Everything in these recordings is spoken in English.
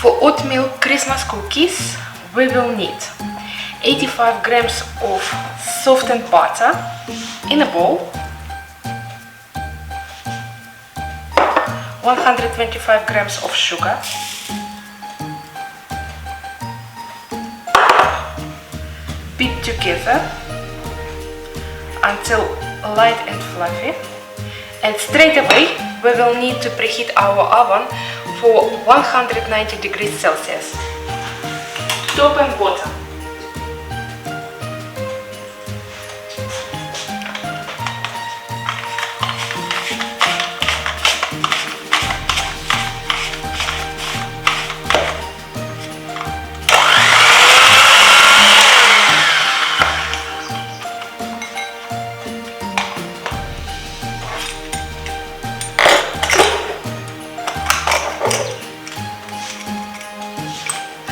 For oatmeal Christmas cookies, we will need 85 grams of softened butter in a bowl, 125 grams of sugar, beat together until light and fluffy, and straight away we will need to preheat our oven for 190 degrees Celsius, top and bottom.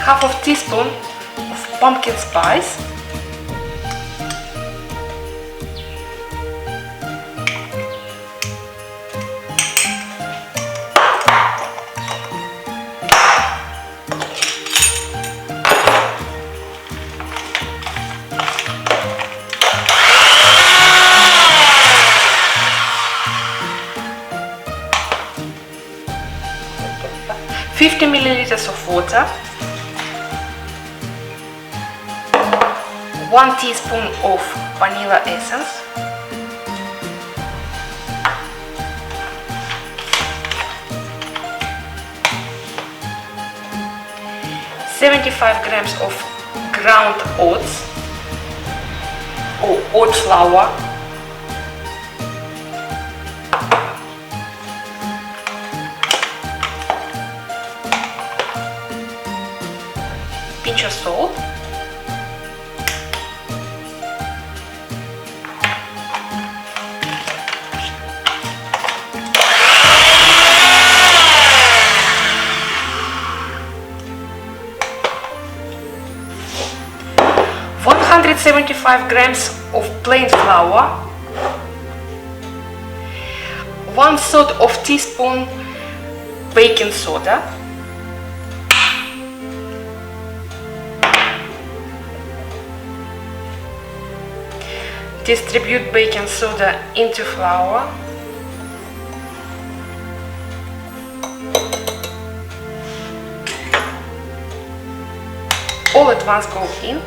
Half of teaspoon of pumpkin spice, $50 milliliters of water, 1 teaspoon of vanilla essence, $75 grams of ground oats or oat flour, pinch of salt, $175 grams of plain flour, 1/3 of teaspoon baking soda, distribute baking soda into flour, all at once go in,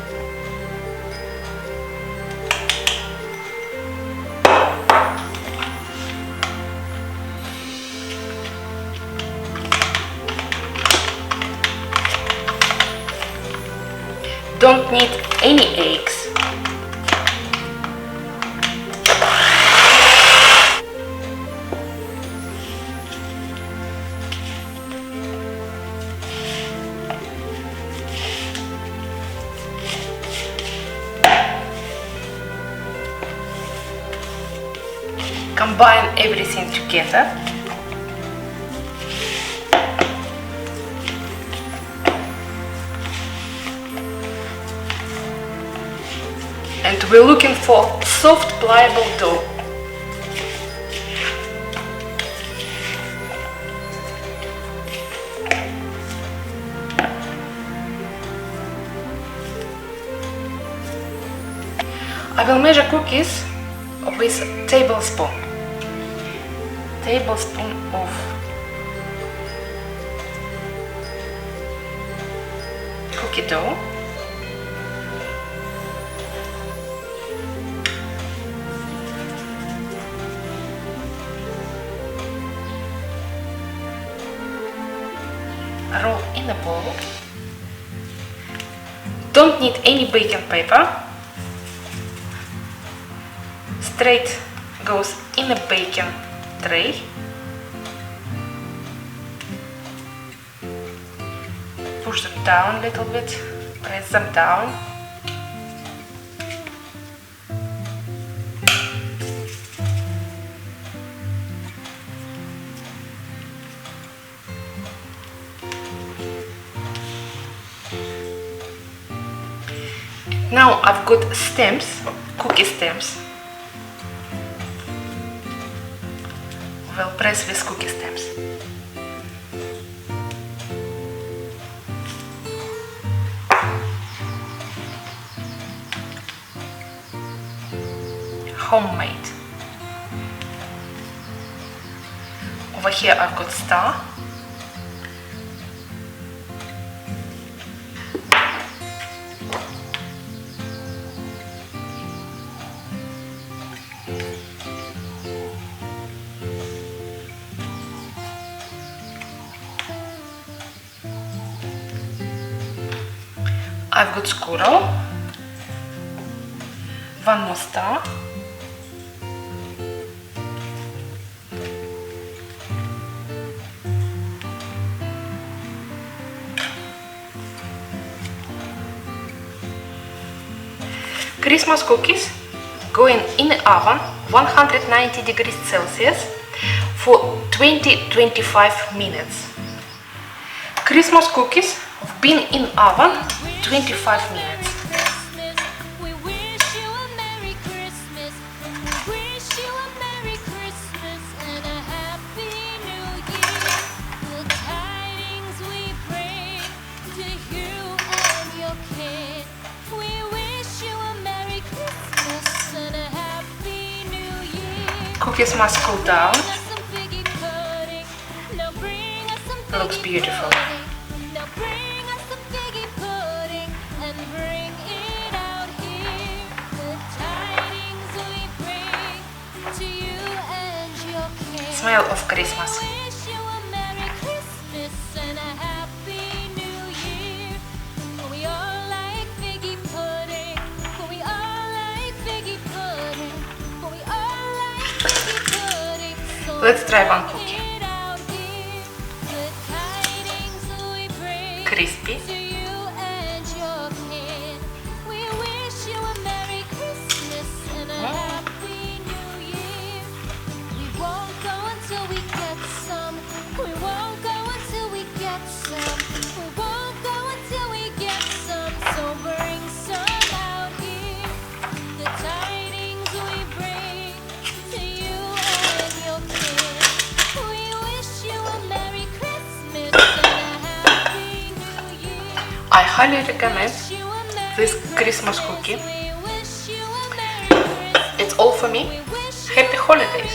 don't need any eggs. Combine everything together. And we're looking for soft, pliable dough. I will measure cookies with tablespoon of cookie dough, roll in a bowl. Don't need any baking paper. Straight goes in a baking tray. Push them down a little bit, press them down. Now I've got stems, cookie stems. We'll press with cookie stems. homemade. Over here I've got star. I've got squirrel, one more star, Christmas cookies going in the oven 190 degrees Celsius for 20-25 minutes. Christmas cookies have been in oven 25 minutes. We wish you a Merry Christmas. We wish you a Merry Christmas and a Happy New Year. The tidings we bring to you and your kid. We wish you a Merry Christmas and a Happy New Year. Cookies must cool down. Bring us some figgy pudding. Now bring us some figgy Looks beautiful. pudding. Now bring us some figgy pudding and bring it out here. The tidings we bring to you and your kin. Smell of Christmas. Wish you a Merry Christmas and a Happy New Year. We all like figgy pudding. We all like figgy pudding. We all like figgy pudding. So Let's try one cookie. it out here. The tidings we bring Crispy. to you and your kin. We wish you a Merry Christmas and a Happy New Year. We won't go until we get some. We won't go until we get some. We won't go until we get some. So bring some out here. The tidings we bring to you and your kin. We wish you a Merry Christmas and a Happy New Year. I highly recommend Wish you a Merry this Christmas cookie. We wish you a Merry Christmas. It's all for me. We wish you Happy holidays!